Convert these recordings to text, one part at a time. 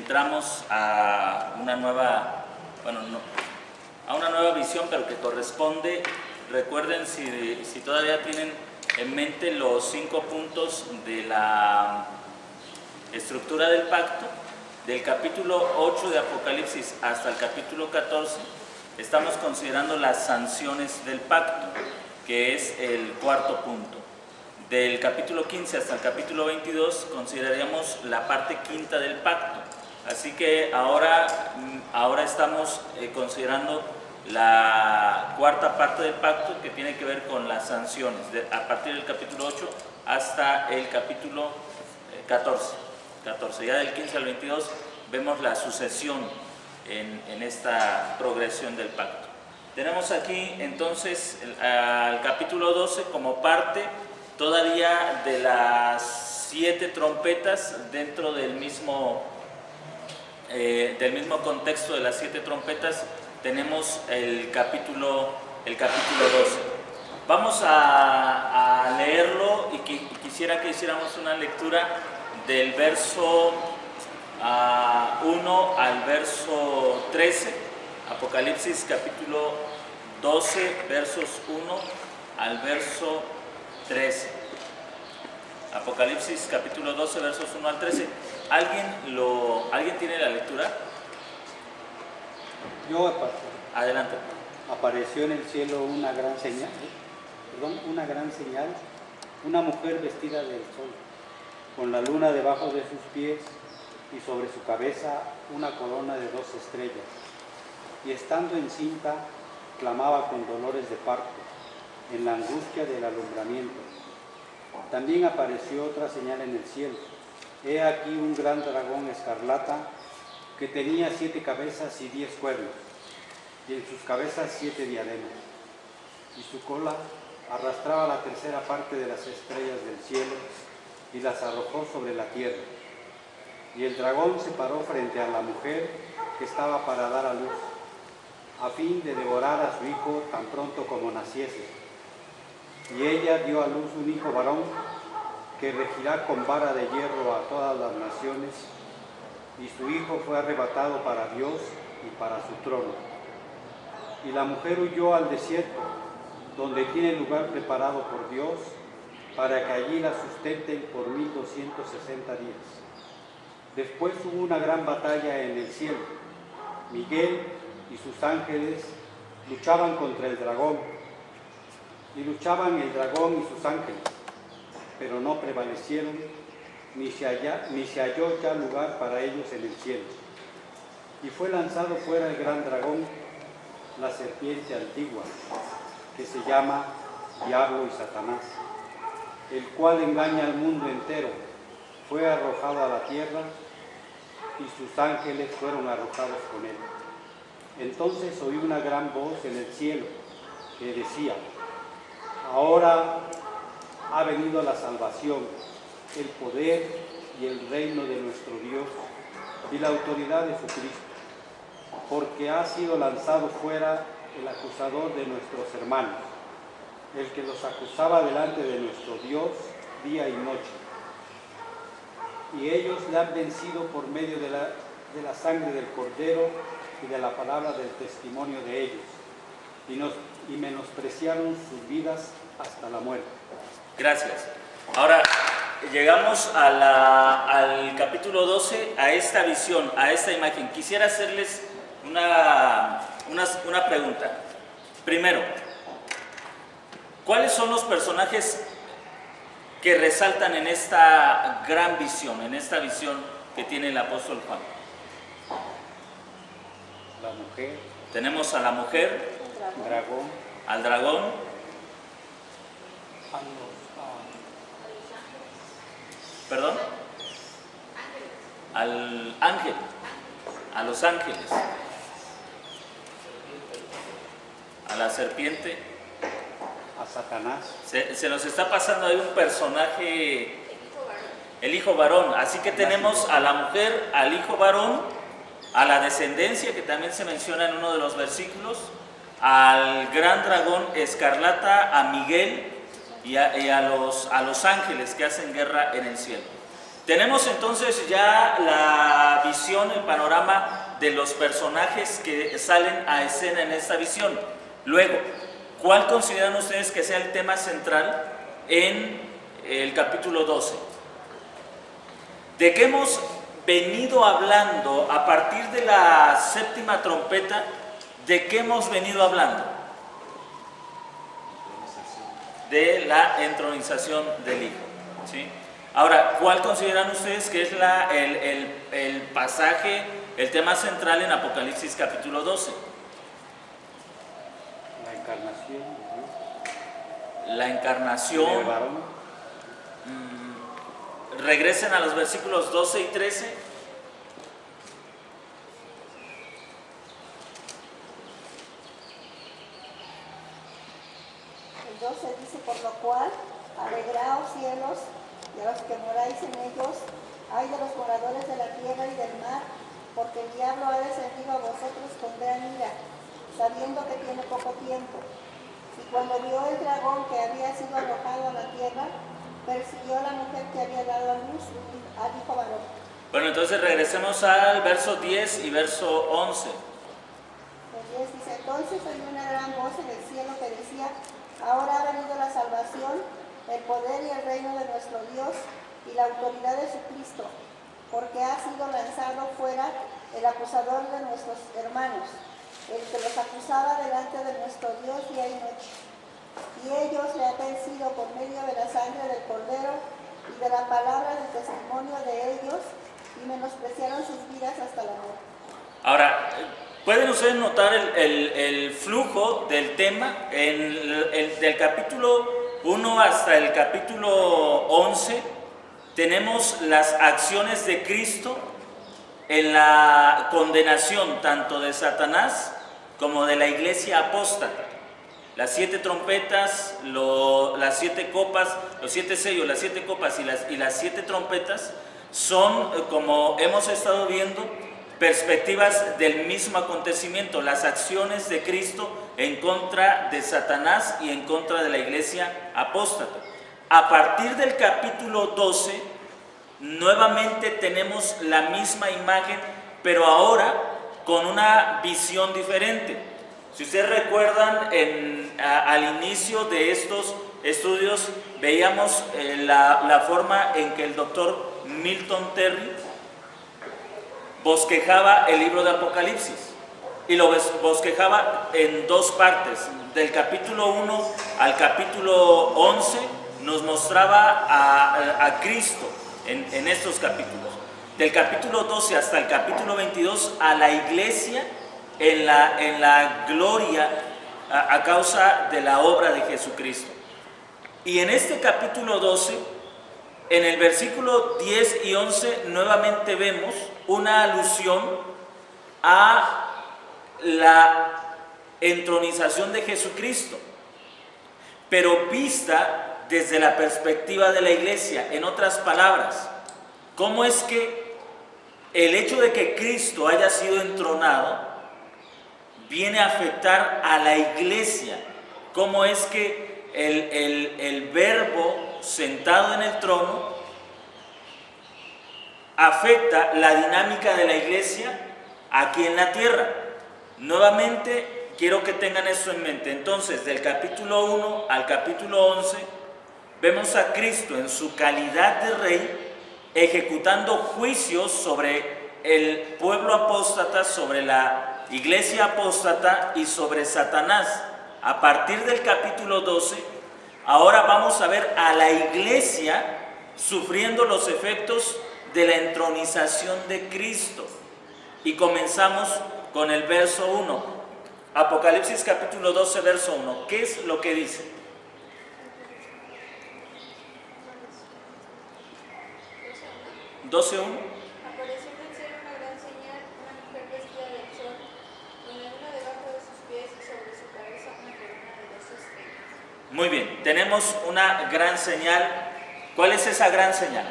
entramos a una nueva, a una nueva visión, pero que corresponde, recuerden si todavía tienen en mente los 5 puntos de la estructura del pacto, del capítulo 8 de Apocalipsis hasta el capítulo 14, estamos considerando las sanciones del pacto, que es el 4.º punto. Del capítulo 15 hasta el capítulo 22 consideraríamos la parte 5ª del pacto. Así que ahora estamos considerando la 4ª parte del pacto, que tiene que ver con las sanciones, a partir del capítulo 8 hasta el capítulo 14. Ya del 15 al 22 vemos la sucesión en esta progresión del pacto. Tenemos aquí entonces al capítulo 12 como parte todavía de las 7 trompetas dentro del mismo contexto de las 7 trompetas. Tenemos el capítulo 12. Vamos a leerlo y quisiera que hiciéramos una lectura del verso 1 al verso 13. Apocalipsis capítulo 12, versos 1 al verso 13. Apocalipsis capítulo 12, versos 1 al 13. ¿Alguien tiene la lectura? Yo, adelante. Apareció en el cielo una gran señal, una mujer vestida del sol, con la luna debajo de sus pies y sobre su cabeza una corona de 2 estrellas. Y estando encinta, clamaba con dolores de parto, en la angustia del alumbramiento. También apareció otra señal en el cielo. He aquí un gran dragón escarlata que tenía 7 cabezas y 10 cuernos, y en sus cabezas 7 diademas. Y su cola arrastraba la 3ª parte de las estrellas del cielo y las arrojó sobre la tierra. Y el dragón se paró frente a la mujer que estaba para dar a luz, a fin de devorar a su hijo tan pronto como naciese. Y ella dio a luz un hijo varón que regirá con vara de hierro a todas las naciones, y su hijo fue arrebatado para Dios y para su trono. Y la mujer huyó al desierto, donde tiene lugar preparado por Dios, para que allí la sustenten por 1260 días. Después hubo una gran batalla en el cielo. Miguel y sus ángeles luchaban contra el dragón, y luchaban el dragón y sus ángeles, pero no prevalecieron, ni se halló ya lugar para ellos en el cielo. Y fue lanzado fuera el gran dragón, la serpiente antigua, que se llama Diablo y Satanás, el cual engaña al mundo entero. Fue arrojado a la tierra, y sus ángeles fueron arrojados con él. Entonces oí una gran voz en el cielo que decía: ahora ha venido la salvación, el poder y el reino de nuestro Dios y la autoridad de su Cristo, porque ha sido lanzado fuera el acusador de nuestros hermanos, el que los acusaba delante de nuestro Dios día y noche. Y ellos le han vencido por medio de la sangre del Cordero y de la palabra del testimonio de ellos, y menospreciaron sus vidas hasta la muerte. Gracias. Ahora llegamos al capítulo 12, a esta visión, a esta imagen. Quisiera hacerles una pregunta. Primero, ¿cuáles son los personajes que resaltan en esta gran visión, en esta visión que tiene el apóstol Juan? La mujer. Tenemos a la mujer, Dragón. al dragón, perdón, al ángel, a los ángeles, a la serpiente, a Satanás. Se nos está pasando ahí un personaje, el hijo varón. Así que tenemos a la mujer, al hijo varón, a la descendencia, que también se menciona en uno de los versículos, al gran dragón escarlata, a Miguel y a los ángeles que hacen guerra en el cielo. Tenemos entonces ya la visión, el panorama de los personajes que salen a escena en esta visión. Luego, ¿cuál consideran ustedes que sea el tema central en el capítulo 12? ¿De qué hemos venido hablando a partir de la séptima trompeta? ¿De qué hemos venido hablando? De la entronización del Hijo, ¿sí? Ahora, ¿cuál consideran ustedes que es el pasaje, el tema central en Apocalipsis capítulo 12? La encarnación de Dios. La encarnación. El varón. Regresen a los versículos 12 y 13. El 12 dice: por lo cual, alegraos cielos, y a los que moráis en ellos, ay de los moradores de la tierra y del mar, porque el diablo ha descendido a vosotros con gran ira, sabiendo que tiene poco tiempo. Y cuando vio el dragón que había sido arrojado a la tierra, persiguió a la mujer que había dado a luz al hijo varón. Bueno, entonces regresemos al verso 10 y verso 11. El 10 dice: entonces oí una gran voz en el cielo que decía: ahora ha venido la salvación, el poder y el reino de nuestro Dios y la autoridad de su Cristo, porque ha sido lanzado fuera el acusador de nuestros hermanos, el que los acusaba delante de nuestro Dios día y noche. Y ellos le han vencido por medio de la sangre del Cordero y de la palabra del testimonio de ellos, y menospreciaron sus vidas hasta la muerte. Ahora, ¿pueden ustedes notar el flujo del tema? Del capítulo 1 hasta el capítulo 11 tenemos las acciones de Cristo en la condenación tanto de Satanás como de la iglesia apóstata. Las 7 trompetas, las 7 copas, los 7 sellos, las 7 copas y las 7 trompetas son, como hemos estado viendo, perspectivas del mismo acontecimiento, las acciones de Cristo en contra de Satanás y en contra de la iglesia apóstata. A partir del capítulo 12, nuevamente tenemos la misma imagen, pero ahora con una visión diferente. Si ustedes recuerdan, al inicio de estos estudios veíamos la forma en que el doctor Milton Terry bosquejaba el libro de Apocalipsis, y lo bosquejaba en 2 partes. Del capítulo 1 al capítulo 11 nos mostraba a Cristo en estos capítulos. Del capítulo 12 hasta el capítulo 22 a la iglesia en la gloria a causa de la obra de Jesucristo. Y en este capítulo 12, en el versículo 10 y 11, nuevamente vemos una alusión a la entronización de Jesucristo, pero vista desde la perspectiva de la iglesia. En otras palabras, ¿cómo es que el hecho de que Cristo haya sido entronado viene a afectar a la iglesia? ¿Cómo es que el verbo sentado en el trono afecta la dinámica de la iglesia aquí en la tierra? Nuevamente quiero que tengan esto en mente. Entonces, del capítulo 1 al capítulo 11 vemos a Cristo en su calidad de rey ejecutando juicios sobre el pueblo apóstata, sobre la iglesia apóstata y sobre Satanás. A partir del capítulo 12, ahora vamos a ver a la iglesia sufriendo los efectos de la entronización de Cristo. Y comenzamos con el verso 1. Apocalipsis capítulo 12, verso 1. ¿Qué es lo que dice? ¿12:1? Apareció en el cielo una gran señal, una mujer vestida del sol, con la luna debajo de sus pies y sobre su cabeza una corona de 12 estrellas. Muy bien, tenemos una gran señal. ¿Cuál es esa gran señal?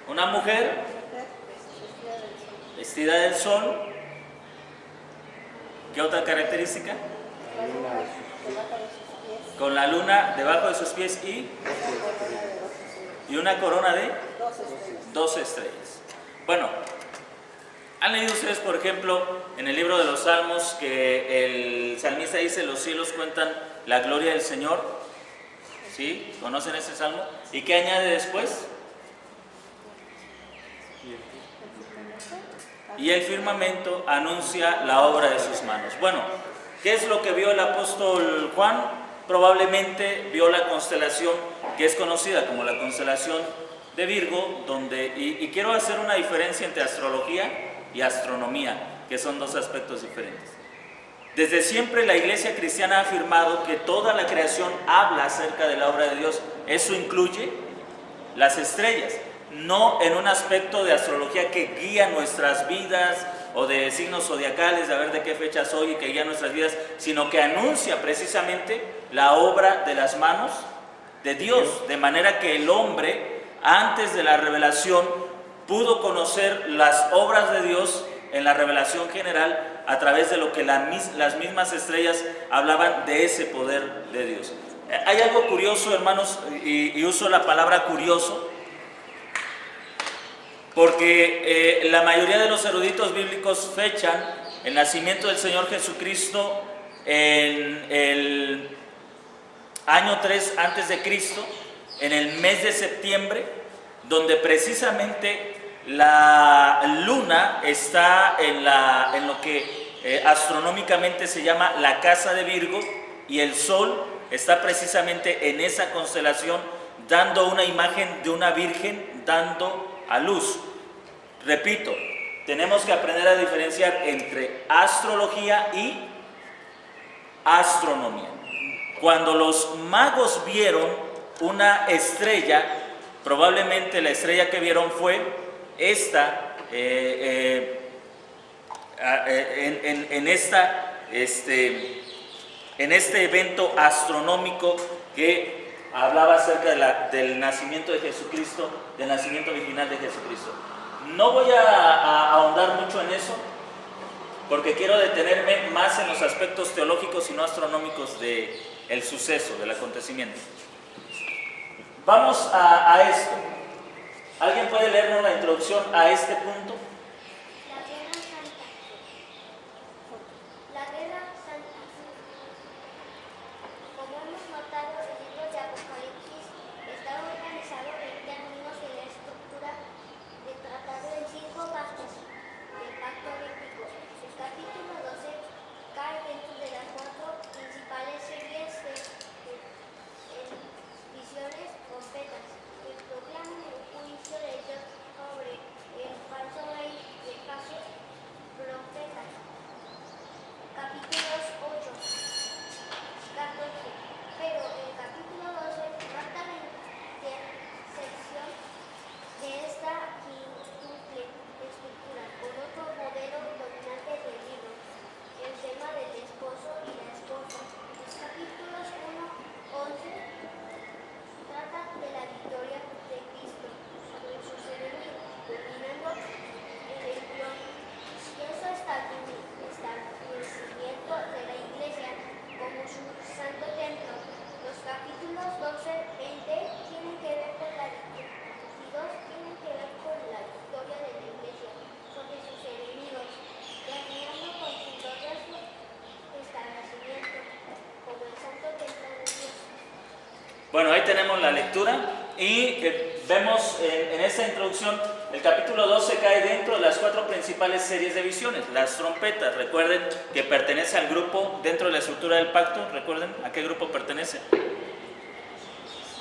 Una mujer vestida del sol. ¿Qué otra característica? Debajo de sus pies. Con la luna debajo de sus pies y y una corona de 12 estrellas. 12 estrellas. Bueno, ¿han leído ustedes, por ejemplo, en el libro de los Salmos que el salmista dice: los cielos cuentan la gloria del Señor? ¿Sí? ¿Conocen ese salmo? ¿Y qué añade después? Y el firmamento anuncia la obra de sus manos. Bueno, ¿qué es lo que vio el apóstol Juan? Probablemente vio la constelación que es conocida como la constelación de Virgo, donde, y quiero hacer una diferencia entre astrología y astronomía, que son dos aspectos diferentes. Desde siempre la Iglesia cristiana ha afirmado que toda la creación habla acerca de la obra de Dios. Eso incluye las estrellas, no en un aspecto de astrología que guía nuestras vidas o de signos zodiacales, de a ver de qué fecha soy y que guía nuestras vidas, sino que anuncia precisamente la obra de las manos de Dios, de manera que el hombre, antes de la revelación, pudo conocer las obras de Dios en la revelación general a través de lo que las mismas estrellas hablaban de ese poder de Dios. Hay algo curioso, hermanos, y uso la palabra curioso, porque la mayoría de los eruditos bíblicos fechan el nacimiento del Señor Jesucristo en el año 3 antes de Cristo, en el mes de septiembre, donde precisamente la luna está en lo que astronómicamente se llama la casa de Virgo, y el sol está precisamente en esa constelación, dando una imagen de una virgen dando a luz. Repito, tenemos que aprender a diferenciar entre astrología y astronomía. Cuando los magos vieron una estrella, probablemente la estrella que vieron fue esta, en este evento astronómico que hablaba acerca del nacimiento de Jesucristo, del nacimiento virginal de Jesucristo. No voy a ahondar mucho en eso, porque quiero detenerme más en los aspectos teológicos y no astronómicos del suceso, del acontecimiento. Vamos a esto. ¿Alguien puede leernos la introducción a este punto? La Guerra Santa. La Guerra Santa. Como hemos notado, el libro de Apocalipsis está organizado en términos de la estructura de tratado en 5 partes del Pacto Olímpico. El capítulo 12 cae dentro de las 4 principales series de visiones completas que proclaman el juicio de Dios sobre el falso rey y el falso profeta. Capítulos 8, 14. Pero el capítulo 12 trata la intersección de esta quíntuple estructura con otro modelo dominante del libro, el tema del esposo y la esposa. Los capítulos 1, 11 trata de la victoria de Cristo sobre sus enemigos, dominando el trono. Y eso establecimiento de la Iglesia como su santo templo. Los capítulos 12, 20 tienen que ver con la victoria, y 2 tienen que ver con la victoria de la Iglesia sobre sus enemigos, terminando con su glorioso establecimiento como el santo templo de Dios. Bueno, ahí tenemos la lectura y vemos en esta introducción, el capítulo 12 cae dentro de las 4 principales series de visiones. Las trompetas, recuerden que pertenece al grupo, dentro de la estructura del pacto, recuerden a qué grupo pertenece.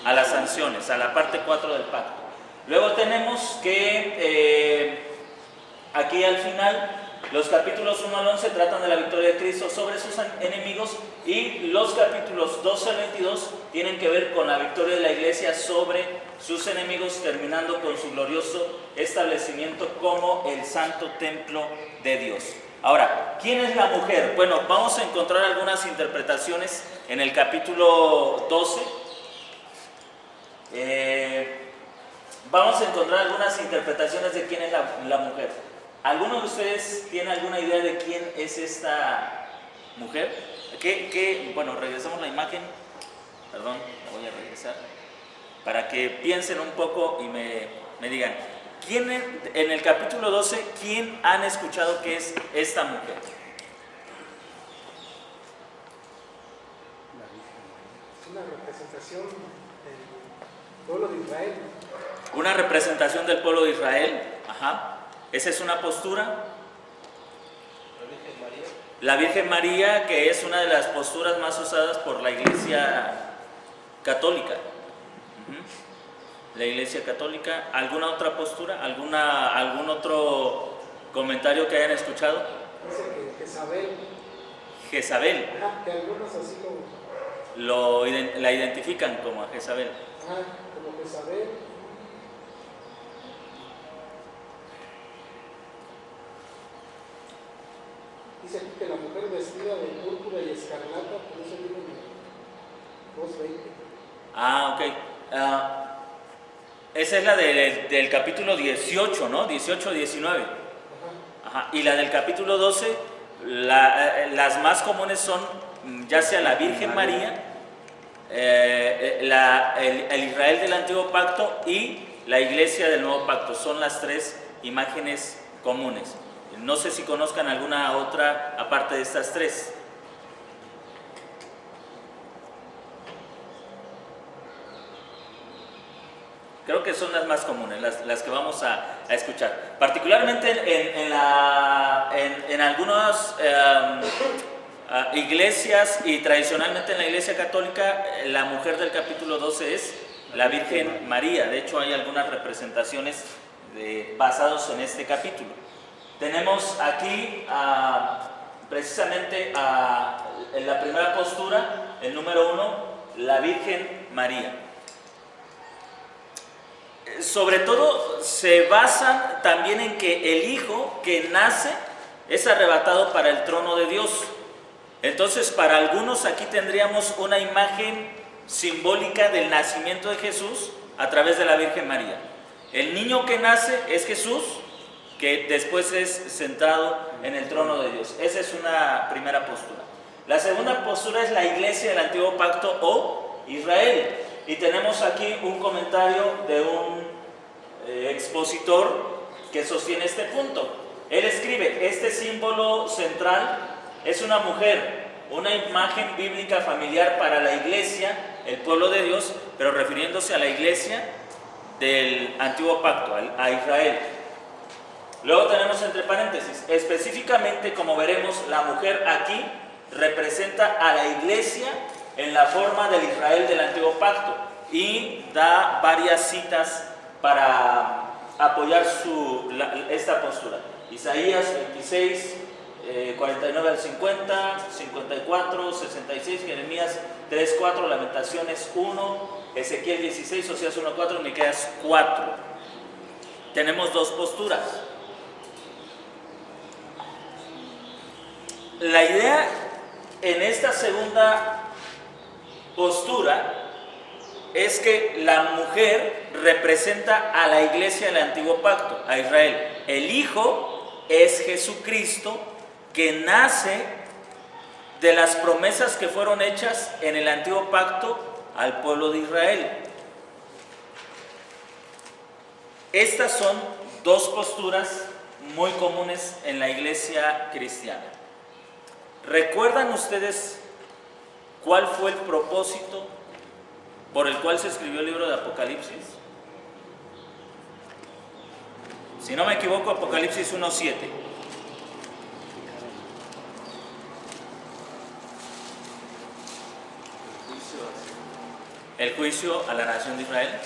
A las sanciones, a la parte 4 del pacto. Luego tenemos que aquí al final, los capítulos 1 al 11 tratan de la victoria de Cristo sobre sus enemigos, y los capítulos 12 al 22 tienen que ver con la victoria de la Iglesia sobre sus enemigos, terminando con su glorioso establecimiento como el santo templo de Dios. Ahora, ¿quién es la mujer? Bueno, vamos a encontrar algunas interpretaciones en el capítulo 12. Vamos a encontrar algunas interpretaciones de quién es la mujer. ¿Alguno de ustedes tiene alguna idea de quién es esta mujer? Bueno, regresamos la imagen. Perdón, la voy a regresar. para que piensen un poco y me digan, ¿quién en el capítulo 12, quién han escuchado que es esta mujer? Es una representación del pueblo de Israel. Una representación del pueblo de Israel. Ajá. Esa es una postura. La Virgen María, que es una de las posturas más usadas por la Iglesia Católica. La Iglesia Católica. ¿Alguna otra postura? ¿Algún otro comentario que hayan escuchado? Dice que Jezabel. Jezabel. Ajá, que algunos así como. La identifican como a Jezabel. Ajá, como Jezabel. Dice aquí que la mujer vestida de púrpura y escarlata, por eso viene en 2:20. Ah, ok. Esa es la del capítulo 18, ¿no? 18-19. Ajá. Ajá. Y la del capítulo 12, las más comunes son ya sea la Virgen María, el Israel del Antiguo Pacto y la Iglesia del Nuevo Pacto. Son las tres imágenes comunes. No sé si conozcan alguna otra aparte de estas tres. Creo que son las más comunes, las que vamos a escuchar. Particularmente en algunas iglesias y tradicionalmente en la Iglesia Católica, la mujer del capítulo 12 es la Virgen María. De hecho, hay algunas representaciones basadas en este capítulo. Tenemos aquí precisamente en la primera postura, el número 1, la Virgen María. Sobre todo se basan también en que el Hijo que nace es arrebatado para el trono de Dios. Entonces, para algunos aquí tendríamos una imagen simbólica del nacimiento de Jesús a través de la Virgen María. El niño que nace es Jesús, que después es sentado en el trono de Dios. Esa es una primera postura. La segunda postura es la Iglesia del Antiguo Pacto o Israel. Y tenemos aquí un comentario de un expositor que sostiene este punto. Él escribe, este símbolo central es una mujer, una imagen bíblica familiar para la Iglesia, el pueblo de Dios, pero refiriéndose a la Iglesia del Antiguo Pacto, a Israel. Luego tenemos entre paréntesis, específicamente, como veremos, la mujer aquí representa a la Iglesia en la forma del Israel del Antiguo Pacto y da varias citas para apoyar esta postura. Isaías 26, 49 al 50, 54, 66, Jeremías 3, 4, Lamentaciones 1, Ezequiel 16, Oseas 1, 4, Miqueas 4. Tenemos dos posturas. La idea en esta segunda postura es que la mujer representa a la Iglesia del Antiguo Pacto, a Israel. El Hijo es Jesucristo, que nace de las promesas que fueron hechas en el Antiguo Pacto al pueblo de Israel. Estas son dos posturas muy comunes en la Iglesia cristiana. ¿Recuerdan ustedes cuál fue el propósito por el cual se escribió el libro de Apocalipsis? Si no me equivoco, Apocalipsis 1:7. El juicio a la nación de Israel.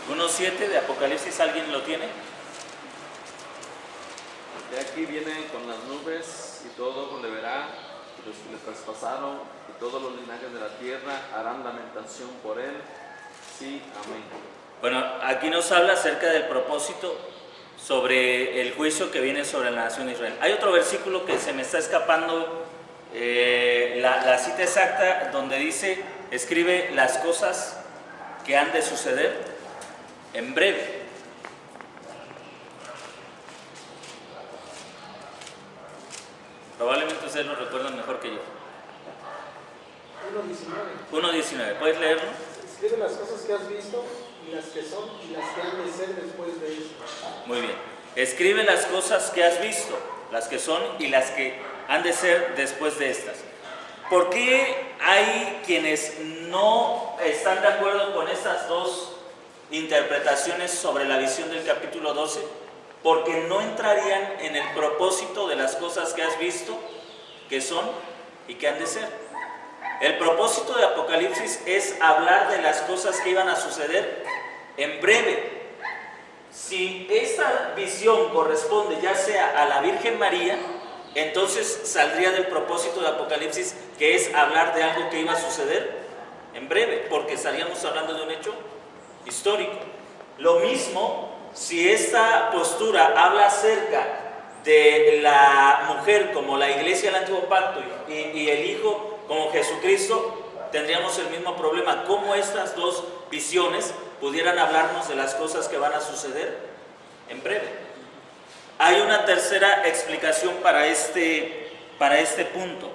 ¿1:7 de Apocalipsis? ¿Alguien lo tiene? De aquí viene con las nubes y todo ojo le verá, y los que le traspasaron y todos los linajes de la tierra harán lamentación por él. Sí, amén. Bueno, aquí nos habla acerca del propósito sobre el juicio que viene sobre la nación de Israel. Hay otro versículo que se me está escapando la cita exacta, donde dice, escribe las cosas que han de suceder en breve. Probablemente ustedes lo recuerdan mejor que yo. 1:19. 1:19, ¿puedes leerlo? Escribe las cosas que has visto y las que son y las que han de ser después de esto. Muy bien. Escribe las cosas que has visto, las que son y las que han de ser después de estas. ¿Por qué hay quienes no están de acuerdo con estas dos interpretaciones sobre la visión del capítulo 12? Porque no entrarían en el propósito de las cosas que has visto, que son y que han de ser. El propósito de Apocalipsis es hablar de las cosas que iban a suceder en breve. Si esta visión corresponde ya sea a la Virgen María, entonces saldría del propósito de Apocalipsis, que es hablar de algo que iba a suceder en breve, porque estaríamos hablando de un hecho histórico. Lo mismo si esta postura habla acerca de la mujer como la iglesia del Antiguo Pacto y el Hijo como Jesucristo, tendríamos el mismo problema. ¿Cómo estas dos visiones pudieran hablarnos de las cosas que van a suceder en breve? Hay una tercera explicación para este punto.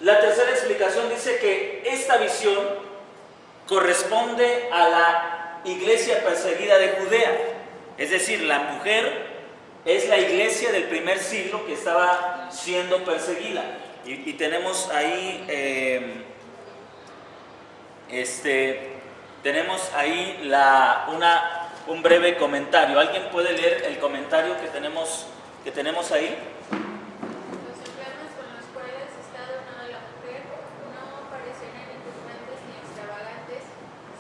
La tercera explicación dice que esta visión corresponde a la iglesia perseguida de Judea. Es decir, la mujer es la iglesia del primer siglo que estaba siendo perseguida. Y tenemos ahí un breve comentario. ¿Alguien puede leer el comentario que tenemos ahí? Los emblemas con los cuales está adornada la mujer no parecerán impresionantes ni extravagantes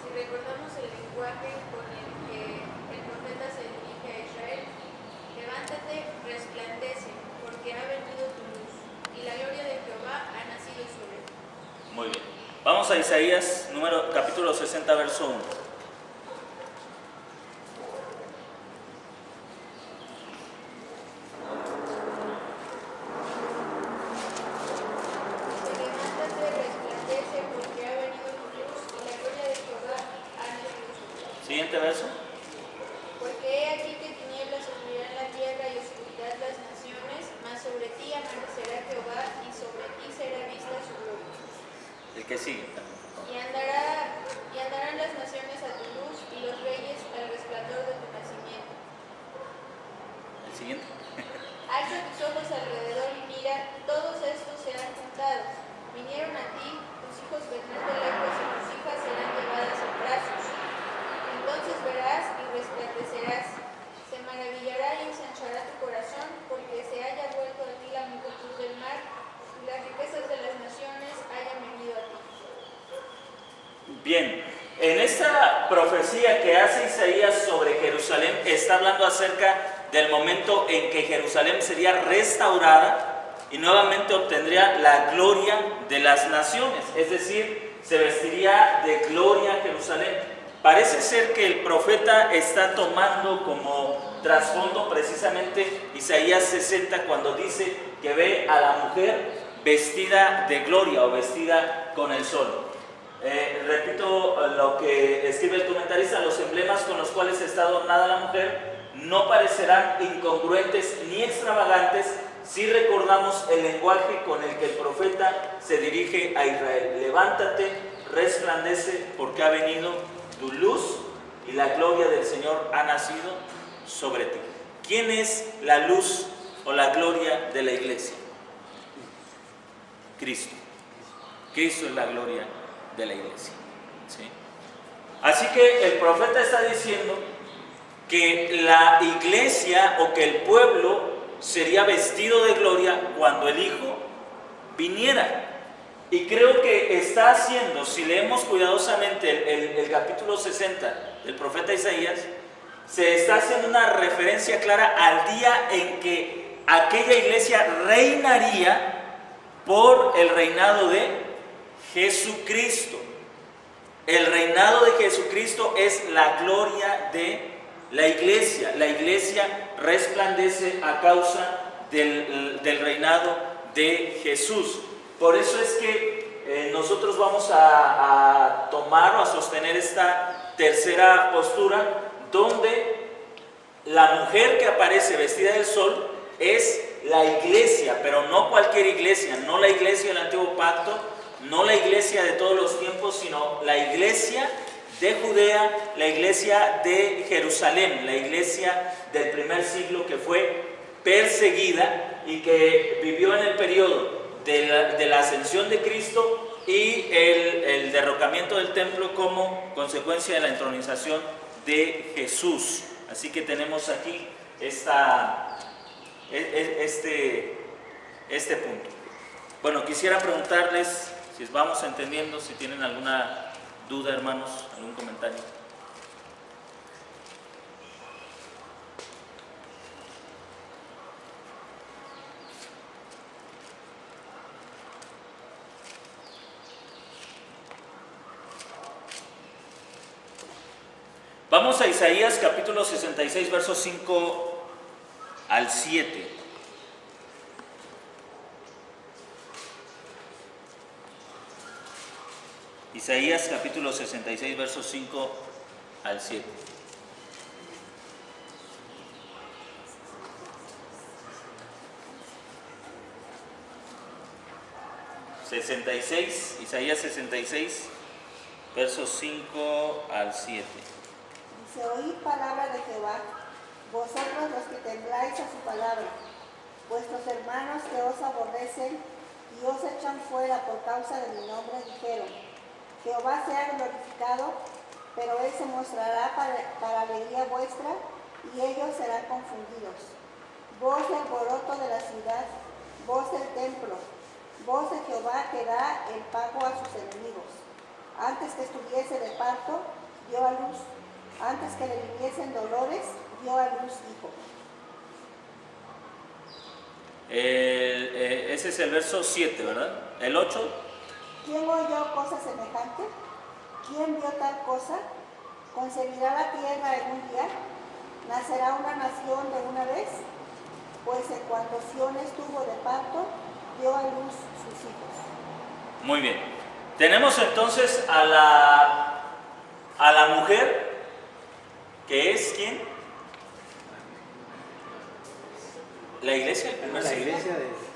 si recordamos el lenguaje con el que el profeta se dirige a Israel. Levántate, resplandece, porque ha venido tu luz, y la gloria de Jehová ha nacido sobre ti. Muy bien. Vamos a Isaías, capítulo 60, verso 1. Siguiente verso. Porque he aquí que tinieblas cubrirán la tierra y oscuridad las naciones, mas sobre ti amanecerá Jehová y sobre ti será vista su gloria. El que sigue. Y andarán las naciones a tu luz y los reyes al resplandor de tu nacimiento. El siguiente. Alza tus ojos alrededor y mira, todos estos serán juntados. Vinieron a ti, tus hijos vendrán de lejos y tus hijas serán llevadas en brazos. Entonces verás y resplandecerás, se maravillará y ensanchará tu corazón, porque se haya vuelto a ti la multitud del mar, y las riquezas de las naciones hayan venido a ti. Bien, en esta profecía que hace Isaías sobre Jerusalén, está hablando acerca del momento en que Jerusalén sería restaurada y nuevamente obtendría la gloria de las naciones, es decir, se vestiría de gloria Jerusalén. Parece ser que el profeta está tomando como trasfondo precisamente Isaías 60 cuando dice que ve a la mujer vestida de gloria o vestida con el sol. Repito lo que escribe el comentarista: los emblemas con los cuales está adornada la mujer no parecerán incongruentes ni extravagantes si recordamos el lenguaje con el que el profeta se dirige a Israel. Levántate, resplandece, porque ha venido tu luz y la gloria del Señor ha nacido sobre ti. ¿Quién es la luz o la gloria de la iglesia? Cristo. Cristo es la gloria de la iglesia. ¿Sí? Así que el profeta está diciendo que la iglesia o que el pueblo sería vestido de gloria cuando el Hijo viniera. Y creo que está haciendo, si leemos cuidadosamente el capítulo 60 del profeta Isaías, se está haciendo una referencia clara al día en que aquella iglesia reinaría por el reinado de Jesucristo. El reinado de Jesucristo es la gloria de la iglesia. La iglesia resplandece a causa del reinado de Jesús. Por eso es que nosotros vamos a tomar o a sostener esta tercera postura, donde la mujer que aparece vestida del sol es la iglesia, pero no cualquier iglesia, no la iglesia del antiguo pacto, no la iglesia de todos los tiempos, sino la iglesia de Judea, la iglesia de Jerusalén, la iglesia del primer siglo que fue perseguida y que vivió en el periodo de la ascensión de Cristo y el derrocamiento del templo como consecuencia de la entronización de Jesús. Así que tenemos aquí este punto. Bueno, quisiera preguntarles, si vamos entendiendo, si tienen alguna duda, hermanos, algún comentario. Vamos a Isaías capítulo 66, versos 5 al 7. Isaías capítulo 66, versos 5 al 7. Isaías 66, versos 5 al 7. Dice: oíd palabra de Jehová, vosotros los que tembláis a su palabra, vuestros hermanos que os aborrecen y os echan fuera por causa de mi nombre, dijeron: Jehová sea glorificado, pero él se mostrará para alegría vuestra, y ellos serán confundidos. Voz del alboroto de la ciudad, voz del templo, voz de Jehová que da el pago a sus enemigos. Antes que estuviese de parto, dio a luz. Antes que le viniesen dolores, dio a luz hijo. Ese es el verso 7, ¿verdad? El 8. ¿Quién oyó cosa semejante? ¿Quién vio tal cosa? ¿Concebirá la tierra en un día? ¿Nacerá una nación de una vez? Pues en cuanto Sión estuvo de parto, dio a luz sus hijos. Muy bien. Tenemos entonces a la mujer, que es ¿quién? La iglesia del primer siglo.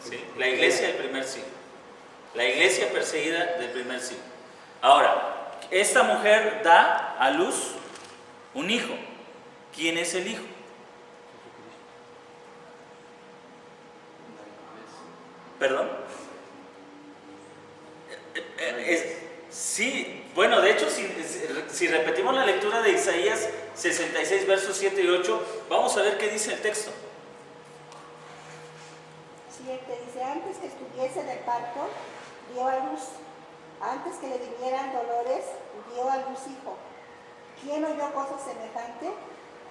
Sí, la iglesia del primer siglo. La iglesia perseguida del primer siglo. Ahora, esta mujer da a luz un hijo. ¿Quién es el hijo? ¿Perdón? Sí, bueno, de hecho, si repetimos la lectura de Isaías 66, versos 7 y 8, vamos a ver qué dice el texto. 7 dice: antes que estuviese de parto, dio a luz. Antes que le vinieran dolores, dio a luz hijo. ¿Quién oyó cosa semejante?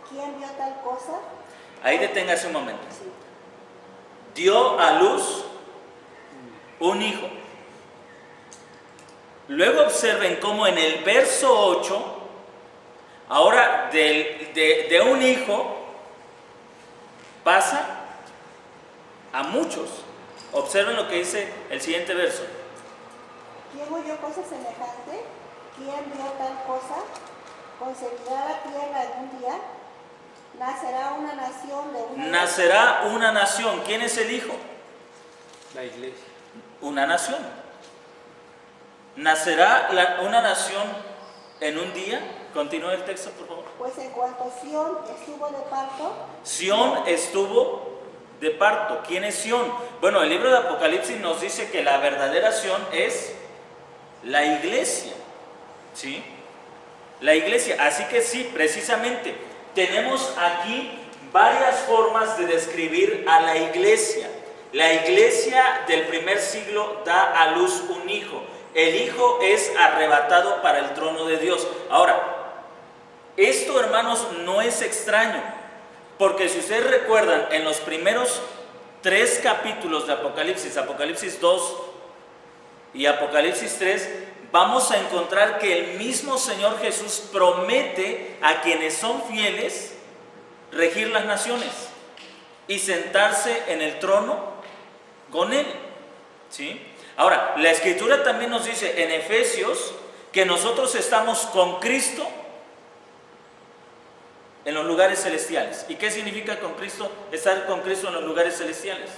¿Quién vio tal cosa? Ahí deténgase un momento. Sí. Dio a luz un hijo. Luego observen cómo en el verso 8, ahora de un hijo pasa a muchos. Observen lo que dice el siguiente verso. ¿Quién oyó cosa semejante? ¿Quién vio tal cosa? ¿Concebirá la tierra en un día? ¿Nacerá una nación de una vez? Nacerá una nación. ¿Quién es el hijo? La iglesia. Una nación. ¿Nacerá una nación en un día? Continúa el texto, por favor. Pues en cuanto Sión estuvo de parto, Sión estuvo de parto. ¿Quién es Sión? Bueno, el libro de Apocalipsis nos dice que la verdadera Sión es la iglesia. ¿Sí? La iglesia. Así que sí, precisamente, tenemos aquí varias formas de describir a la iglesia. La iglesia del primer siglo da a luz un hijo. El hijo es arrebatado para el trono de Dios. Ahora, esto, hermanos, no es extraño, porque si ustedes recuerdan, en los primeros 3 capítulos de Apocalipsis, Apocalipsis 2 y Apocalipsis 3, vamos a encontrar que el mismo Señor Jesús promete a quienes son fieles regir las naciones y sentarse en el trono con Él, ¿sí? Ahora, la Escritura también nos dice en Efesios que nosotros estamos con Cristo en los lugares celestiales. ¿Y qué significa con Cristo? Estar con Cristo en los lugares celestiales.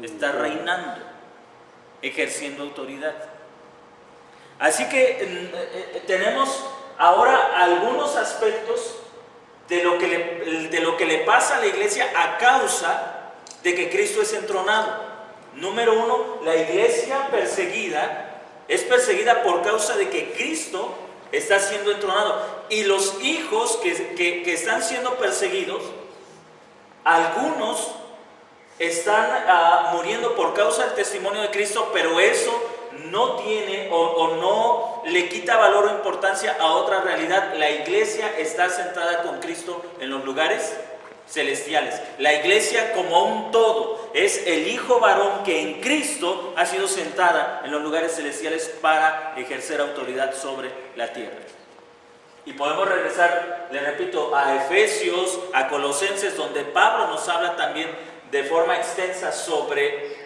Está reinando, ejerciendo autoridad. Así que tenemos ahora algunos aspectos de lo que le pasa a la iglesia a causa de que Cristo es entronado. Número uno, la iglesia perseguida es perseguida por causa de que Cristo está siendo entronado. Y los hijos que están siendo perseguidos, algunos están muriendo por causa del testimonio de Cristo, pero eso no tiene o no le quita valor o importancia a otra realidad. La iglesia está sentada con Cristo en los lugares celestiales. La iglesia como un todo es el hijo varón que en Cristo ha sido sentada en los lugares celestiales para ejercer autoridad sobre la tierra. Y podemos regresar, le repito, a Efesios, a Colosenses, donde Pablo nos habla también de forma extensa sobre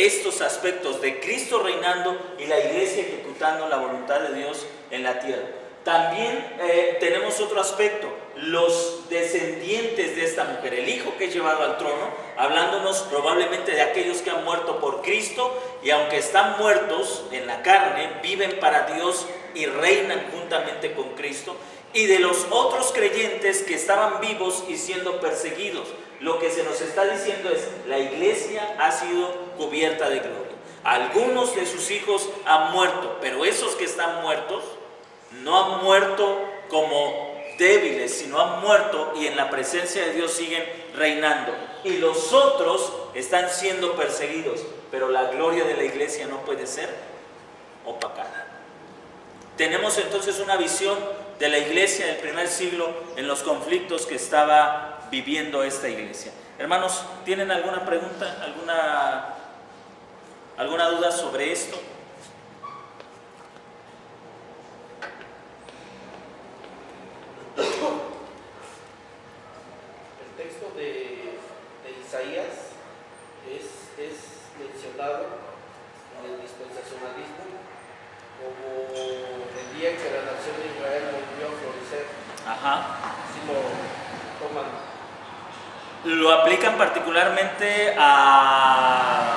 estos aspectos de Cristo reinando y la iglesia ejecutando la voluntad de Dios en la tierra. También tenemos otro aspecto, los descendientes de esta mujer, el hijo que es llevado al trono, hablándonos probablemente de aquellos que han muerto por Cristo y aunque están muertos en la carne, viven para Dios y reinan juntamente con Cristo, y de los otros creyentes que estaban vivos y siendo perseguidos. Lo que se nos está diciendo es, la iglesia ha sido cubierta de gloria. Algunos de sus hijos han muerto, pero esos que están muertos no han muerto como débiles, sino han muerto y en la presencia de Dios siguen reinando. Y los otros están siendo perseguidos, pero la gloria de la iglesia no puede ser opacada. Tenemos entonces una visión de la iglesia del primer siglo en los conflictos que estaba viviendo esta iglesia. Hermanos, ¿tienen alguna pregunta, alguna duda sobre esto? El texto de Isaías es mencionado en el dispensacionalismo como el día que la nación de Israel volvió a florecer. Ajá. Así lo toman. Lo aplican particularmente a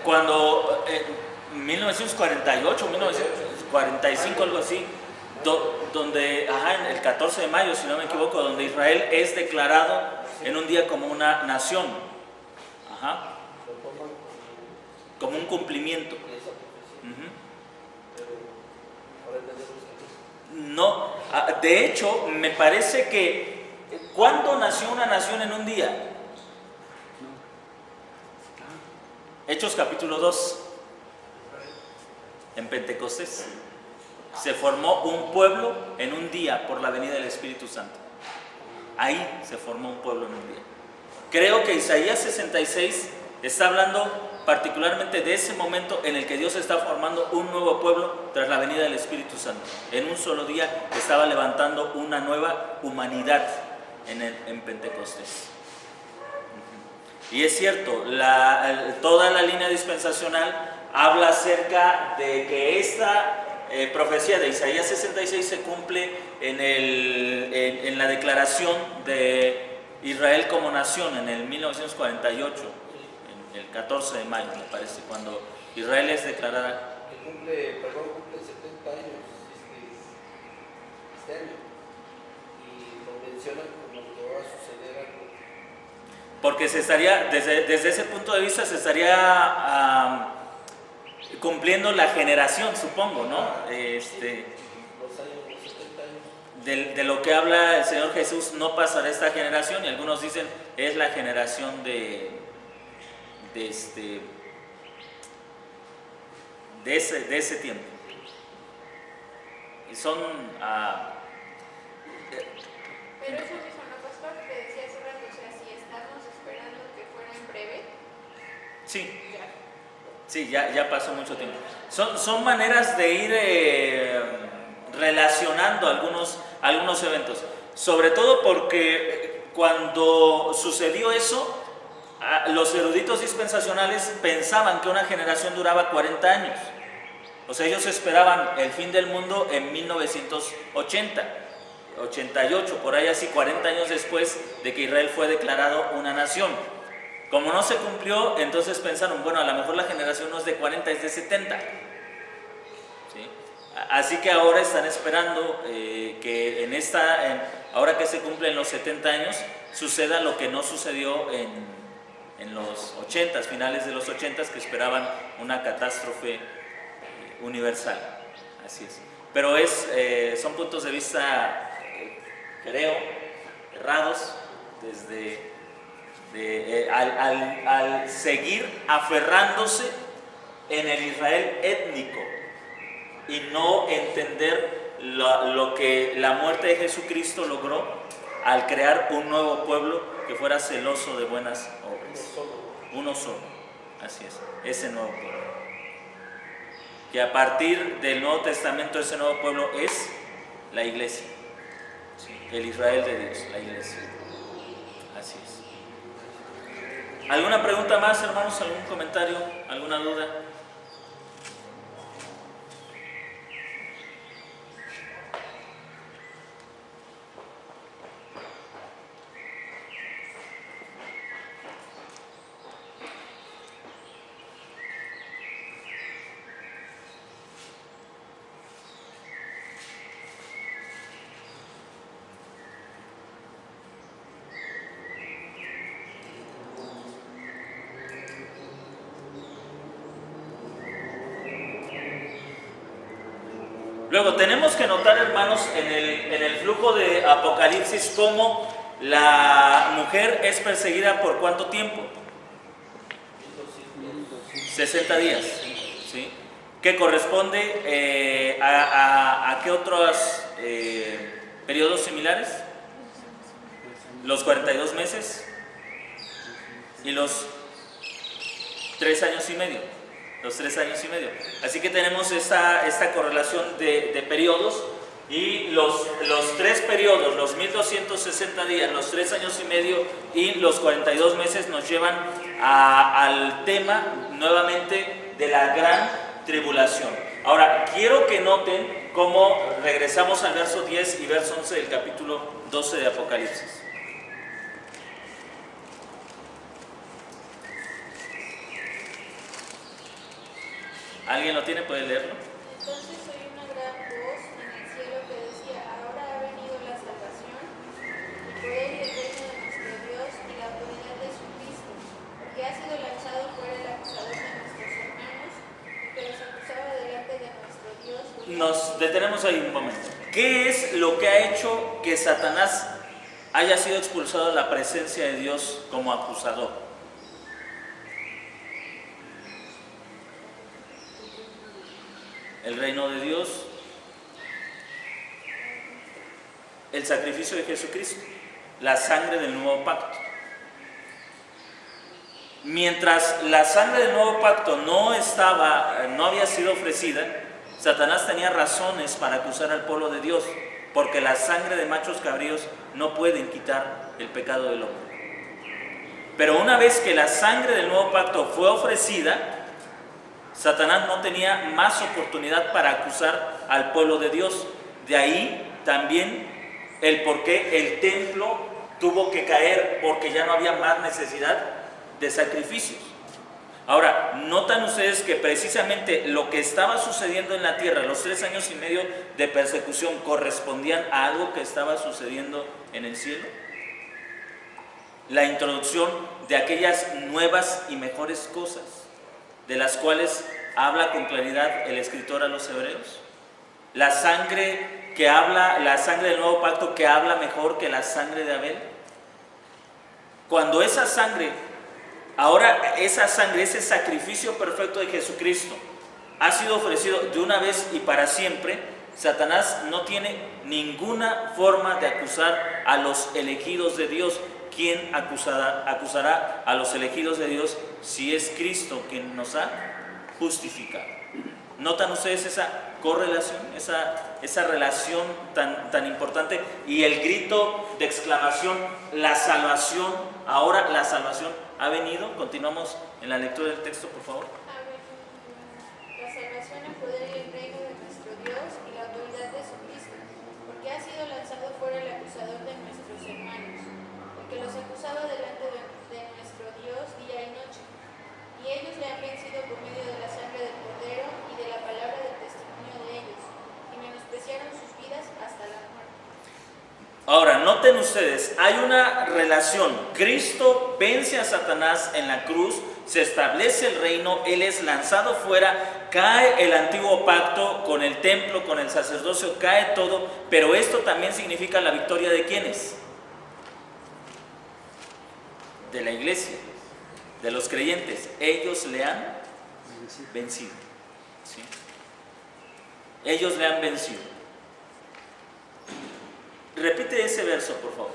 cuando 1948, 1945, algo así, donde, en el 14 de mayo, si no me equivoco, donde Israel es declarado en un día como una nación. Ajá. Como un cumplimiento. No, de hecho, me parece que ¿cuándo nació una nación en un día? Hechos capítulo 2, en Pentecostés. Se formó un pueblo en un día por la venida del Espíritu Santo. Ahí se formó un pueblo en un día. Creo que Isaías 66 está hablando particularmente de ese momento en el que Dios está formando un nuevo pueblo tras la venida del Espíritu Santo. En un solo día estaba levantando una nueva humanidad en Pentecostés. Y es cierto, toda la línea dispensacional habla acerca de que esta profecía de Isaías 66 se cumple en la declaración de Israel como nación en el 1948. El 14 de mayo, me parece, cuando Israel es declarada. Cumple 70 años este año. Y lo mencionan como que va a suceder algo. Porque se estaría, desde ese punto de vista, se estaría cumpliendo la generación, supongo, ¿no? Los años, los 70 años. De lo que habla el Señor Jesús, no pasará esta generación, y algunos dicen, es la generación de ese tiempo. Y son pero eso mismo, ¿no, pastor? Te decía hace rato, o sea, si estamos esperando que fuera en breve. sí. Ya. Sí, ya pasó mucho tiempo. Son maneras de ir relacionando algunos eventos. Sobre todo porque cuando sucedió eso, los eruditos dispensacionales pensaban que una generación duraba 40 años. O sea, ellos esperaban el fin del mundo en 1980, 88, por ahí así, 40 años después de que Israel fue declarado una nación. Como no se cumplió, entonces pensaron, bueno, a lo mejor la generación no es de 40, es de 70. ¿Sí? Así que ahora están esperando que ahora que se cumplen los 70 años, suceda lo que no sucedió en los 80, finales de los 80, que esperaban una catástrofe universal. Así es. Pero son puntos de vista, creo, errados, al seguir aferrándose en el Israel étnico y no entender lo que la muerte de Jesucristo logró al crear un nuevo pueblo que fuera celoso de buenas obras. Uno solo, así es, ese nuevo pueblo. Que a partir del Nuevo Testamento ese nuevo pueblo es la iglesia, ¿sí? El Israel de Dios, la iglesia. Así es. ¿Alguna pregunta más, hermanos? ¿Algún comentario? ¿Alguna duda? Luego tenemos que notar, hermanos, en el flujo de Apocalipsis cómo la mujer es perseguida por ¿cuánto tiempo? 60 días, ¿sí? ¿Qué corresponde a qué otros periodos similares? Los 42 meses y los 3 años y medio. Los 3 años y medio. Así que tenemos esta correlación de periodos, y los 3 periodos, los 1260 días, los 3 años y medio y los 42 meses nos llevan al tema nuevamente de la gran tribulación. Ahora, quiero que noten cómo regresamos al verso 10 y verso 11 del capítulo 12 de Apocalipsis. ¿Alguien lo tiene? ¿Puede leerlo? Entonces oí una gran voz en el cielo que decía: ahora ha venido la salvación, el poder y el reino de nuestro Dios y la autoridad de su Cristo, porque ha sido lanzado fuera el acusador de nuestros hermanos, que los acusaba delante de nuestro Dios. Nos detenemos ahí un momento. ¿Qué es lo que ha hecho que Satanás haya sido expulsado de la presencia de Dios como acusador? El reino de Dios, el sacrificio de Jesucristo, la sangre del nuevo pacto. Mientras la sangre del nuevo pacto no había sido ofrecida, Satanás tenía razones para acusar al pueblo de Dios, porque la sangre de machos cabríos no pueden quitar el pecado del hombre. Pero una vez que la sangre del nuevo pacto fue ofrecida, Satanás no tenía más oportunidad para acusar al pueblo de Dios. De ahí también el por qué el templo tuvo que caer, porque ya no había más necesidad de sacrificios. Ahora, notan ustedes que precisamente lo que estaba sucediendo en la tierra, los 3 años y medio de persecución, correspondían a algo que estaba sucediendo en el cielo. La introducción de aquellas nuevas y mejores cosas, de las cuales habla con claridad el escritor a los hebreos. La sangre del nuevo pacto que habla mejor que la sangre de Abel. Cuando esa sangre, ese sacrificio perfecto de Jesucristo ha sido ofrecido de una vez y para siempre, Satanás no tiene ninguna forma de acusar a los elegidos de Dios. ¿Quién acusará a los elegidos de Dios si es Cristo quien nos ha justificado. ¿Notan ustedes esa correlación, esa relación tan importante? Y el grito de exclamación, la salvación, ahora la salvación ha venido. Continuamos en la lectura del texto, por favor. La salvación, el poder y el reino de nuestro Dios y la autoridad de su Cristo, porque ha sido lanzado fuera el acusador de nuestros hermanos, porque los acusaba delante de nuestro Dios día y noche. Y ellos le han vencido por medio de la sangre del Cordero y de la palabra del testimonio de ellos, y menospreciaron sus vidas hasta la muerte. Ahora, noten ustedes, hay una relación. Cristo vence a Satanás en la cruz, se establece el reino, Él es lanzado fuera, cae el antiguo pacto con el templo, con el sacerdocio, cae todo, pero esto también significa la victoria ¿de quiénes? De la iglesia, de los creyentes. Ellos le han vencido. ¿Sí? Ellos le han vencido. Repite ese verso, por favor.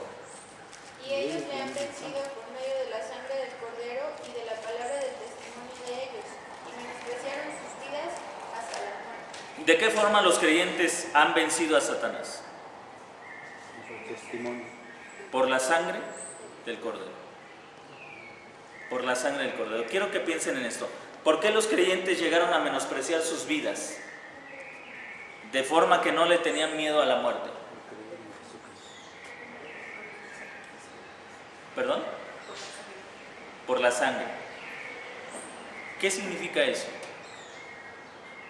Y ellos le han vencido por medio de la sangre del Cordero y de la palabra del testimonio de ellos, y menospreciaron sus vidas hasta la muerte. ¿De qué forma los creyentes han vencido a Satanás? Por testimonio. Por la sangre del Cordero. Por la sangre del Cordero. Quiero que piensen en esto. ¿Por qué los creyentes llegaron a menospreciar sus vidas? De forma que no le tenían miedo a la muerte. ¿Perdón? Por la sangre. ¿Qué significa eso?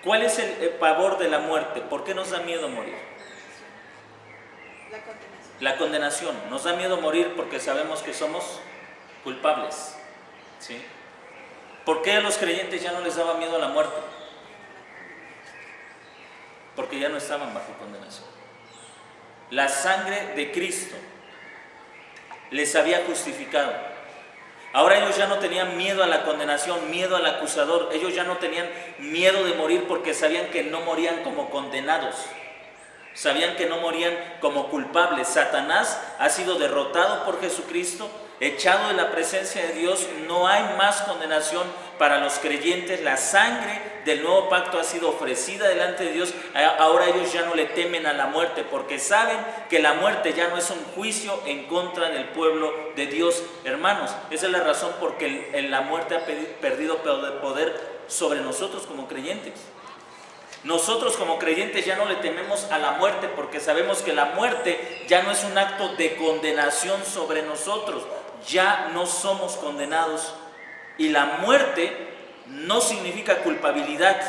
¿Cuál es el pavor de la muerte? ¿Por qué nos da miedo morir? La condenación. La condenación. Nos da miedo morir porque sabemos que somos culpables. ¿Sí? ¿Por qué a los creyentes ya no les daba miedo a la muerte? Porque ya no estaban bajo condenación. La sangre de Cristo les había justificado. Ahora ellos ya no tenían miedo a la condenación, miedo al acusador. Ellos ya no tenían miedo de morir porque sabían que no morían como condenados. Sabían que no morían como culpables. Satanás ha sido derrotado por Jesucristo, echado de la presencia de Dios. No hay más condenación para los creyentes. La sangre del nuevo pacto ha sido ofrecida delante de Dios. Ahora ellos ya no le temen a la muerte porque saben que la muerte ya no es un juicio en contra del pueblo de Dios. Hermanos, esa es la razón por que la muerte ha perdido poder sobre nosotros como creyentes. Nosotros como creyentes ya no le tememos a la muerte porque sabemos que la muerte ya no es un acto de condenación sobre nosotros. Ya no somos condenados y la muerte no significa culpabilidad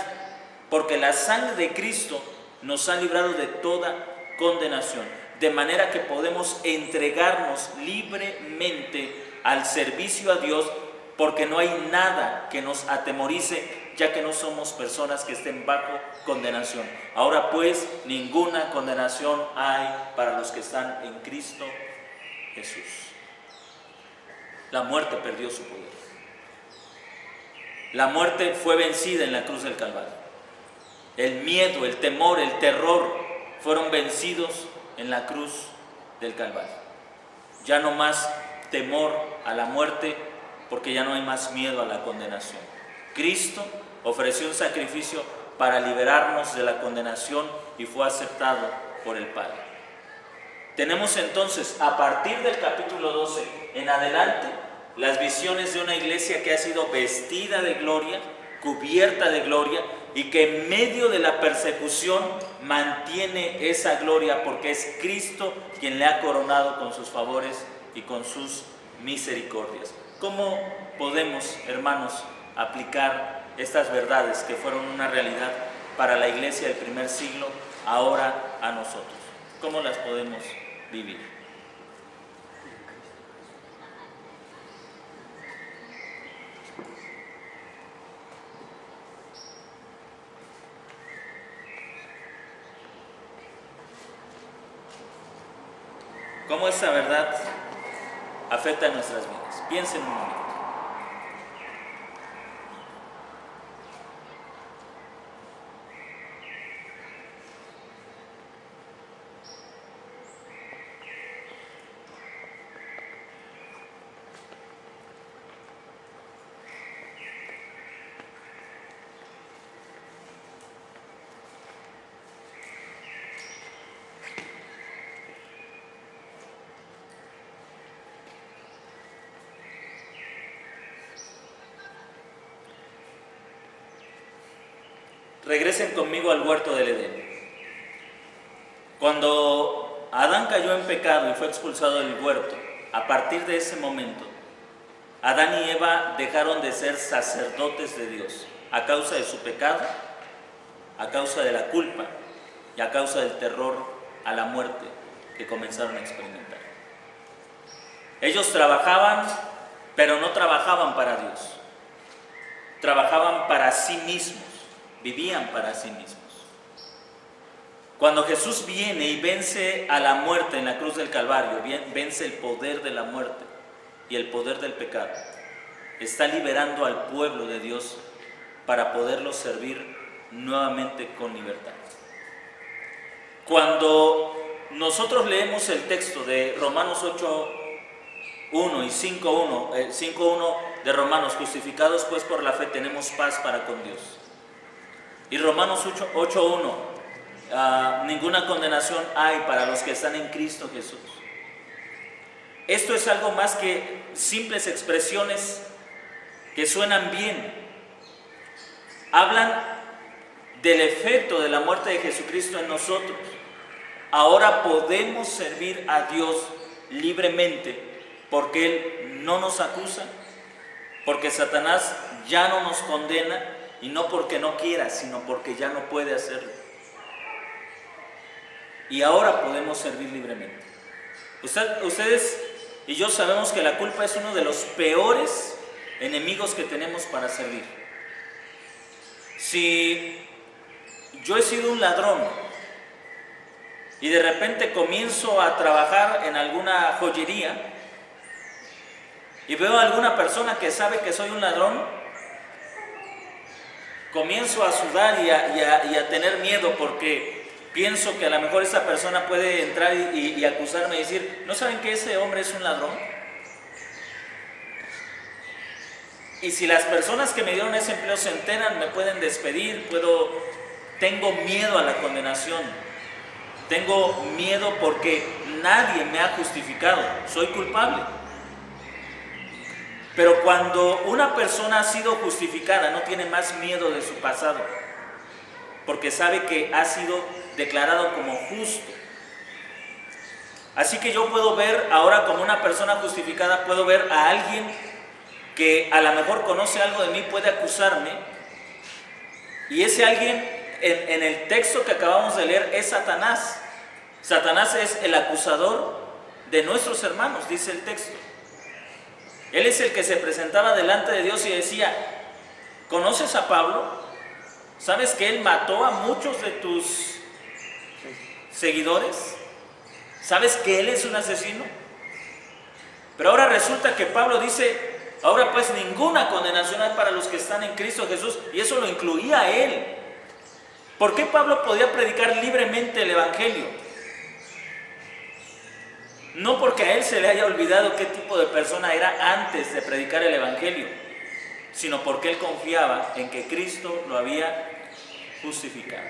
porque la sangre de Cristo nos ha librado de toda condenación, de manera que podemos entregarnos libremente al servicio a Dios porque no hay nada que nos atemorice, ya que no somos personas que estén bajo condenación. Ahora pues, ninguna condenación hay para los que están en Cristo Jesús. La muerte perdió su poder. La muerte fue vencida en la cruz del Calvario. El miedo, el temor, el terror fueron vencidos en la cruz del Calvario. Ya no más temor a la muerte, porque ya no hay más miedo a la condenación. Cristo ofreció un sacrificio para liberarnos de la condenación y fue aceptado por el Padre. Tenemos entonces, a partir del capítulo 12 en adelante, las visiones de una iglesia que ha sido vestida de gloria, cubierta de gloria, y que en medio de la persecución mantiene esa gloria porque es Cristo quien le ha coronado con sus favores y con sus misericordias. ¿Cómo podemos, hermanos, aplicar estas verdades que fueron una realidad para la iglesia del primer siglo ahora a nosotros? ¿Cómo las podemos vivir? ¿Cómo esa verdad afecta a nuestras vidas? Piensen un momento. regresen conmigo al huerto del Edén. Cuando Adán cayó en pecado y fue expulsado del huerto, a partir de ese momento, Adán y Eva dejaron de ser sacerdotes de Dios a causa de su pecado, a causa de la culpa y a causa del terror a la muerte que comenzaron a experimentar. Ellos trabajaban, pero no trabajaban para Dios. Trabajaban para sí mismos, vivían para sí mismos. Cuando Jesús viene y vence a la muerte en la cruz del Calvario, vence el poder de la muerte y el poder del pecado, está liberando al pueblo de Dios para poderlo servir nuevamente con libertad. Cuando nosotros leemos el texto de Romanos 8:1 y 5:1 de Romanos, justificados pues por la fe tenemos paz para con Dios. Y Romanos 8:1, ninguna condenación hay para los que están en Cristo Jesús. Esto es algo más que simples expresiones que suenan bien. Hablan del efecto de la muerte de Jesucristo en nosotros. Ahora podemos servir a Dios libremente porque Él no nos acusa, porque Satanás ya no nos condena, y no porque no quiera, sino porque ya no puede hacerlo. Y ahora podemos servir libremente. Ustedes y yo sabemos que la culpa es uno de los peores enemigos que tenemos para servir. Si yo he sido un ladrón y de repente comienzo a trabajar en alguna joyería y veo a alguna persona que sabe que soy un ladrón, comienzo a sudar y a tener miedo porque pienso que a lo mejor esa persona puede entrar y acusarme y decir, ¿no saben que ese hombre es un ladrón? Y si las personas que me dieron ese empleo se enteran, me pueden despedir, tengo miedo a la condenación, tengo miedo porque nadie me ha justificado, soy culpable. Pero cuando una persona ha sido justificada, no tiene más miedo de su pasado, porque sabe que ha sido declarado como justo. Así que yo puedo ver ahora como una persona justificada, puedo ver a alguien que a lo mejor conoce algo de mí, puede acusarme, y ese alguien en el texto que acabamos de leer es Satanás. Satanás es el acusador de nuestros hermanos, dice el texto. Él es el que se presentaba delante de Dios y decía, ¿conoces a Pablo? ¿Sabes que él mató a muchos de tus seguidores? ¿Sabes que él es un asesino? Pero ahora resulta que Pablo dice, ahora pues ninguna condenación hay para los que están en Cristo Jesús, y eso lo incluía a él. ¿Por qué Pablo podía predicar libremente el Evangelio? No porque a él se le haya olvidado qué tipo de persona era antes de predicar el Evangelio, sino porque él confiaba en que Cristo lo había justificado.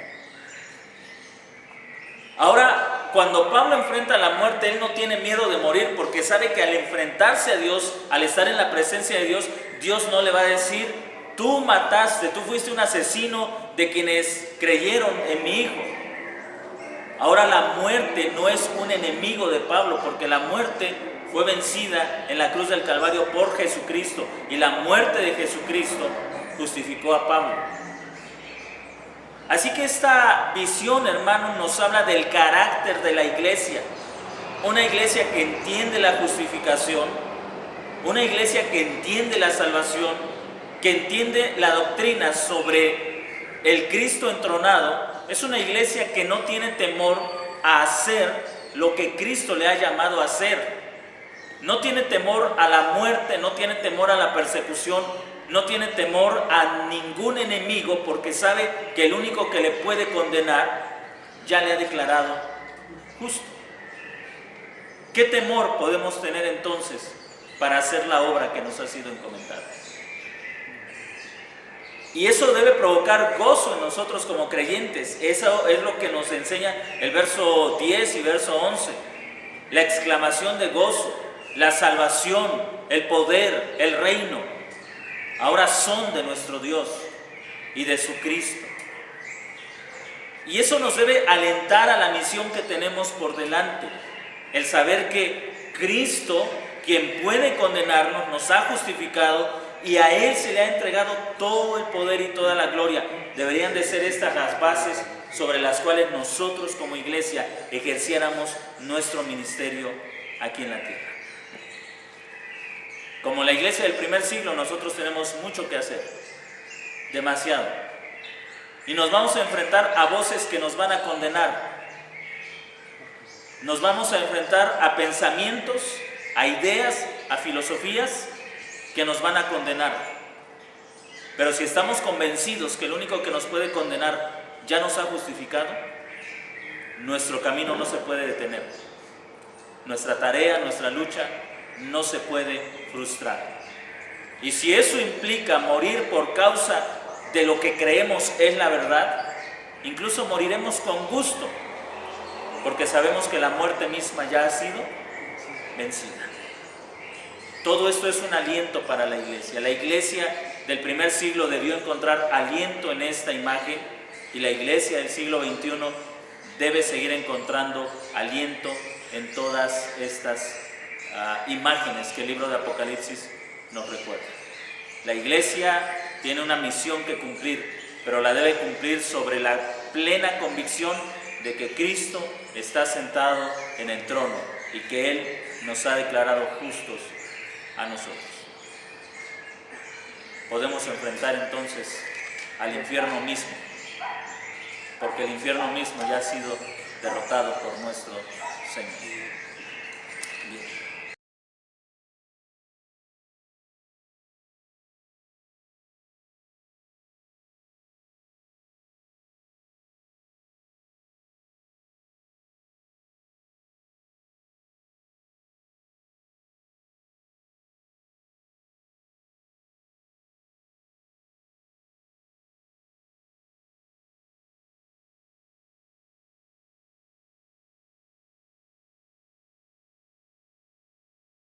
Ahora, cuando Pablo enfrenta la muerte, él no tiene miedo de morir porque sabe que al enfrentarse a Dios, al estar en la presencia de Dios, Dios no le va a decir, tú mataste, tú fuiste un asesino de quienes creyeron en mi Hijo. Ahora la muerte no es un enemigo de Pablo, porque la muerte fue vencida en la cruz del Calvario por Jesucristo, y la muerte de Jesucristo justificó a Pablo. Así que esta visión, hermano, nos habla del carácter de la iglesia. Una iglesia que entiende la justificación, una iglesia que entiende la salvación, que entiende la doctrina sobre el Cristo entronado. Es una iglesia que no tiene temor a hacer lo que Cristo le ha llamado a hacer. No tiene temor a la muerte, no tiene temor a la persecución, no tiene temor a ningún enemigo, porque sabe que el único que le puede condenar ya le ha declarado justo. ¿Qué temor podemos tener entonces para hacer la obra que nos ha sido encomendada? Y eso debe provocar gozo en nosotros como creyentes. Eso es lo que nos enseña el verso 10 y verso 11. La exclamación de gozo, la salvación, el poder, el reino, ahora son de nuestro Dios y de su Cristo. Y eso nos debe alentar a la misión que tenemos por delante. El saber que Cristo, quien puede condenarnos, nos ha justificado y a Él se le ha entregado todo el poder y toda la gloria. Deberían de ser estas las bases sobre las cuales nosotros como iglesia ejerciéramos nuestro ministerio aquí en la tierra. Como la iglesia del primer siglo, nosotros tenemos mucho que hacer, demasiado. Y nos vamos a enfrentar a voces que nos van a condenar. Nos vamos a enfrentar a pensamientos, a ideas, a filosofías que nos van a condenar. Pero si estamos convencidos que el único que nos puede condenar ya nos ha justificado, nuestro camino no se puede detener. Nuestra tarea, nuestra lucha no se puede frustrar. Y si eso implica morir por causa de lo que creemos es la verdad, incluso moriremos con gusto, porque sabemos que la muerte misma ya ha sido vencida. Todo esto es un aliento para la iglesia. La iglesia del primer siglo debió encontrar aliento en esta imagen y la iglesia del siglo XXI debe seguir encontrando aliento en todas estas imágenes que el libro de Apocalipsis nos recuerda. La iglesia tiene una misión que cumplir, pero la debe cumplir sobre la plena convicción de que Cristo está sentado en el trono y que Él nos ha declarado justos a nosotros. Podemos enfrentar entonces al infierno mismo, porque el infierno mismo ya ha sido derrotado por nuestro Señor.